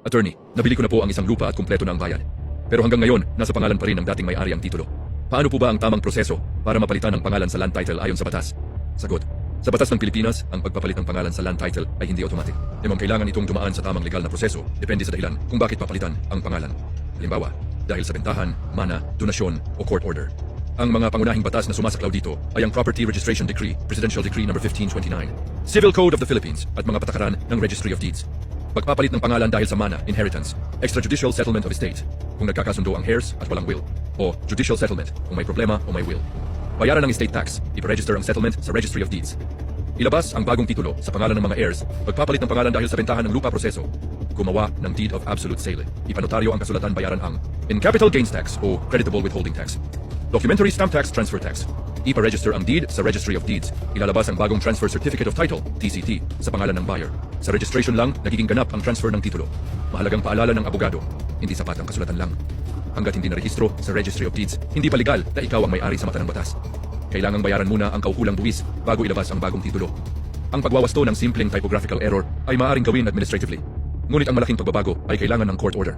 Attorney, nabili ko na po ang isang lupa at kumpleto na ang bayad. Pero hanggang ngayon, nasa pangalan pa rin ng dating may-ari ang titulo. Paano po ba ang tamang proseso para mapalitan ang pangalan sa land title ayon sa batas? Sagot. Sa batas ng Pilipinas, ang pagpapalit ng pangalan sa land title ay hindi automatic. Kailangan itong dumaan sa tamang legal na proseso, depende sa dahilan kung bakit papalitan ang pangalan. Halimbawa, dahil sa bentahan, mana, donasyon o court order. Ang mga pangunahing batas na sumasaklaw dito ay ang Property Registration Decree, Presidential Decree No. 1529, Civil Code of the Philippines at mga patakaran ng Registry of Deeds. Pagpapalit ng pangalan dahil sa mana, inheritance, extrajudicial settlement of estate, kung nagkakasundo ang heirs at walang will, o judicial settlement kung may problema o may will. Bayaran ng estate tax, iparegister ang settlement sa Registry of Deeds. Ilabas ang bagong titulo sa pangalan ng mga heirs, pagpapalit ng pangalan dahil sa bentahan ng lupa proseso. Gumawa ng Deed of Absolute Sale. Ipanotaryo ang kasulatan, bayaran ang in capital gains tax o creditable withholding tax. Documentary stamp tax, transfer tax. Ipa-register ang deed sa Registry of Deeds. Ilalabas ang bagong Transfer Certificate of Title, TCT, sa pangalan ng buyer. Sa registration lang, nagiging ganap ang transfer ng titulo. Mahalagang paalala ng abogado, hindi sapat ang kasulatan lang. Hanggat hindi narehistro sa Registry of Deeds, hindi pa legal na ikaw ang may-ari sa mata ng batas. Kailangang bayaran muna ang kaukulang buwis bago ilabas ang bagong titulo. Ang pagwawasto ng simpleng typographical error ay maaaring gawin administratively. Ngunit ang malaking pagbabago ay kailangan ng court order.